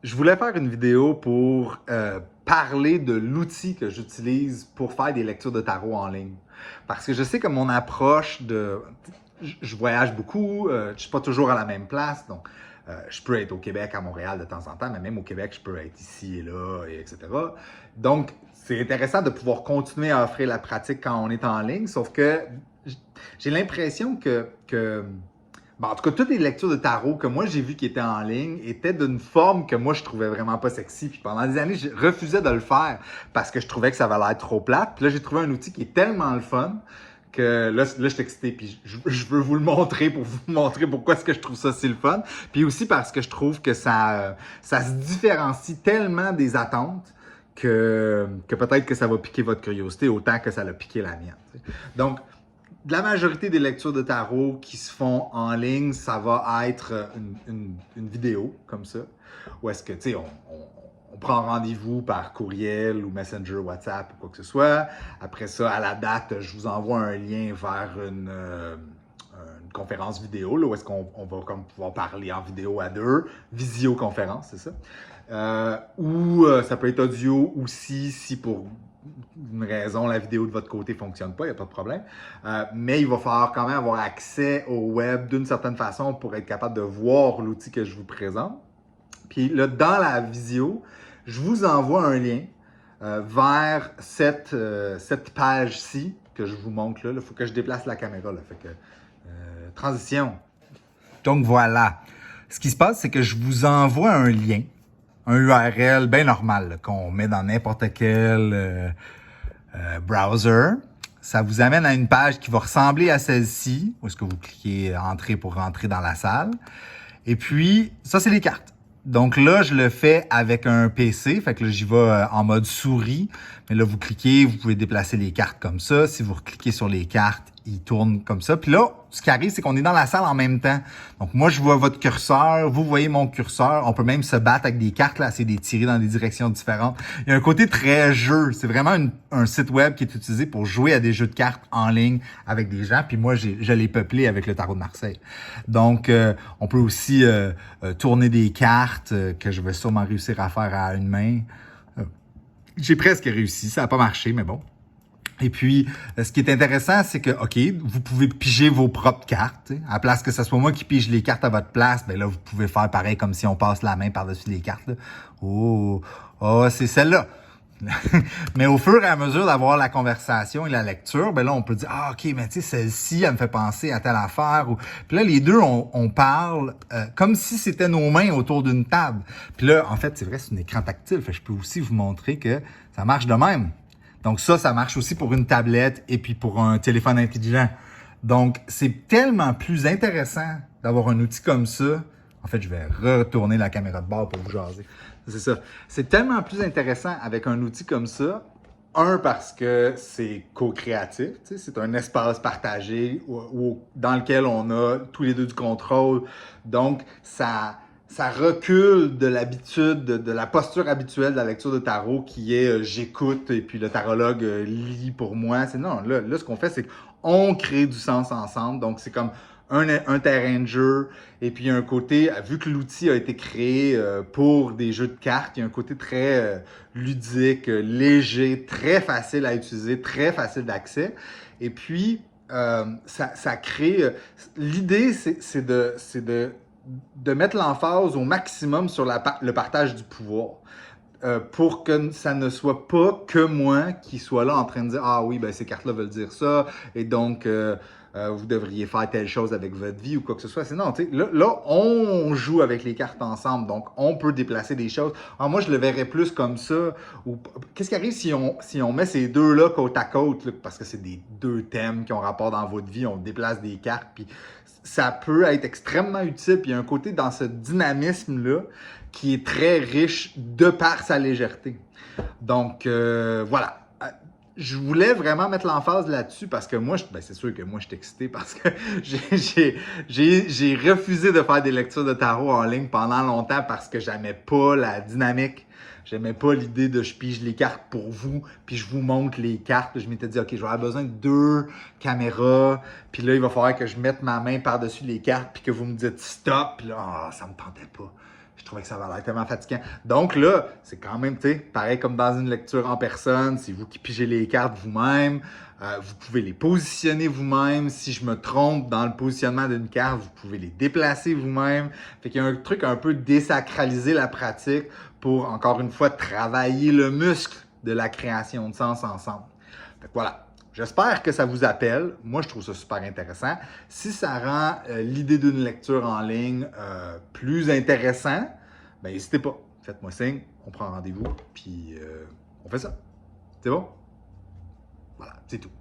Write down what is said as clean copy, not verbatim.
Je voulais faire une vidéo pour parler de l'outil que j'utilise pour faire des lectures de tarot en ligne. Parce que je sais que mon approche de... Je voyage beaucoup, je ne suis pas toujours à la même place, donc je peux être au Québec, à Montréal de temps en temps, mais même au Québec, je peux être ici et là, et etc. Donc, c'est intéressant de pouvoir continuer à offrir la pratique quand on est en ligne, sauf que j'ai l'impression que bon, en tout cas, toutes les lectures de tarot que moi j'ai vues qui étaient en ligne étaient d'une forme que moi je trouvais vraiment pas sexy. Puis pendant des années, je refusais de le faire parce que je trouvais que ça allait être trop plate. Puis là, j'ai trouvé un outil qui est tellement le fun que là je suis excité. Puis je veux vous le montrer pour vous montrer pourquoi est-ce que je trouve ça si le fun. Puis aussi parce que je trouve que ça se différencie tellement des attentes que peut-être que ça va piquer votre curiosité autant que ça l'a piqué la mienne. Donc, la majorité des lectures de tarot qui se font en ligne, ça va être une vidéo comme ça, où est-ce que, tu sais, on prend rendez-vous par courriel ou Messenger, WhatsApp ou quoi que ce soit. Après ça, à la date, je vous envoie un lien vers une conférence vidéo, là, où est-ce qu'on va comme pouvoir parler en vidéo à deux, visioconférence, c'est ça. Ou ça peut être audio aussi, si pour une raison, la vidéo de votre côté ne fonctionne pas, il n'y a pas de problème. Mais il va falloir quand même avoir accès au web d'une certaine façon pour être capable de voir l'outil que je vous présente. Puis là, dans la visio, je vous envoie un lien vers cette page-ci que je vous montre là. Il faut que je déplace la caméra. Là. Fait que, transition. Donc voilà. Ce qui se passe, c'est que je vous envoie un lien, un URL bien normal là, qu'on met dans n'importe quel browser. Ça vous amène à une page qui va ressembler à celle-ci, où est-ce que vous cliquez Entrer pour rentrer dans la salle. Et puis, ça, c'est les cartes. Donc là, je le fais avec un PC, fait que là, j'y vais en mode souris. Mais là, vous cliquez, vous pouvez déplacer les cartes comme ça. Si vous cliquez sur les cartes, ils tournent comme ça. Puis là, ce qui arrive, c'est qu'on est dans la salle en même temps. Donc moi, je vois votre curseur, vous voyez mon curseur. On peut même se battre avec des cartes, là, c'est des tirer dans des directions différentes. Il y a un côté très jeu. C'est vraiment un site web qui est utilisé pour jouer à des jeux de cartes en ligne avec des gens. Puis moi, je l'ai peuplé avec le tarot de Marseille. Donc, on peut aussi tourner des cartes que je vais sûrement réussir à faire à une main. J'ai presque réussi, ça n'a pas marché, mais bon. Et puis, ce qui est intéressant, c'est que, OK, vous pouvez piger vos propres cartes. T'sais. À la place que ce soit moi qui pige les cartes à votre place, ben là, vous pouvez faire pareil comme si on passe la main par-dessus les cartes. Là. Oh, c'est celle-là. Mais au fur et à mesure d'avoir la conversation et la lecture, ben là, on peut dire, ah, OK, mais tu sais, celle-ci, elle me fait penser à telle affaire. Puis là, les deux, on parle comme si c'était nos mains autour d'une table. Puis là, en fait, c'est vrai, c'est un écran tactile. Fait que je peux aussi vous montrer que ça marche de même. Donc ça marche aussi pour une tablette et puis pour un téléphone intelligent. Donc, c'est tellement plus intéressant d'avoir un outil comme ça. En fait, je vais retourner la caméra de bord pour vous jaser. C'est ça. C'est tellement plus intéressant avec un outil comme ça. Un, parce que c'est co-créatif. Tu sais, c'est un espace partagé dans lequel on a tous les deux du contrôle. Donc, ça recule de l'habitude, de la posture habituelle de la lecture de tarot qui est j'écoute et puis le tarologue lit pour moi. C'est non, là ce qu'on fait, c'est qu'on crée du sens ensemble. Donc, c'est comme un terrain de jeu et puis il y a un côté, vu que l'outil a été créé pour des jeux de cartes, il y a un côté très ludique, léger, très facile à utiliser, très facile d'accès. Et puis, ça crée... L'idée, c'est de mettre l'emphase au maximum sur le partage du pouvoir. Pour que ça ne soit pas que moi qui soit là en train de dire « Ah oui, ben ces cartes-là veulent dire ça, et donc vous devriez faire telle chose avec votre vie » ou quoi que ce soit. C'est non, tu sais, là, on joue avec les cartes ensemble, donc on peut déplacer des choses. Alors moi, je le verrais plus comme ça. Qu'est-ce qui arrive si on met ces deux-là côte à côte, là, parce que c'est des deux thèmes qui ont rapport dans votre vie, on déplace des cartes, puis ça peut être extrêmement utile. Puis il y a un côté dans ce dynamisme-là qui est très riche de par sa légèreté. Donc, voilà. Je voulais vraiment mettre l'emphase là-dessus parce que moi, c'est sûr que moi, je suis excité parce que j'ai refusé de faire des lectures de tarot en ligne pendant longtemps parce que j'aimais pas la dynamique. J'aimais pas l'idée de je pige les cartes pour vous, puis je vous montre les cartes. Je m'étais dit, OK, je vais avoir besoin de deux caméras, puis là, il va falloir que je mette ma main par-dessus les cartes, puis que vous me dites stop, puis là, ça me tentait pas. trouvais que ça va être tellement fatigant. Donc là, c'est quand même, tu sais, pareil comme dans une lecture en personne, c'est vous qui pigez les cartes vous-même, vous pouvez les positionner vous-même. Si je me trompe dans le positionnement d'une carte, vous pouvez les déplacer vous-même. Fait qu'il y a un truc un peu désacraliser la pratique pour, encore une fois, travailler le muscle de la création de sens ensemble. Fait que voilà. J'espère que ça vous appelle. Moi, je trouve ça super intéressant. Si ça rend l'idée d'une lecture en ligne plus intéressant, ben n'hésitez pas. Faites-moi signe, on prend rendez-vous, puis on fait ça. C'est bon? Voilà, c'est tout.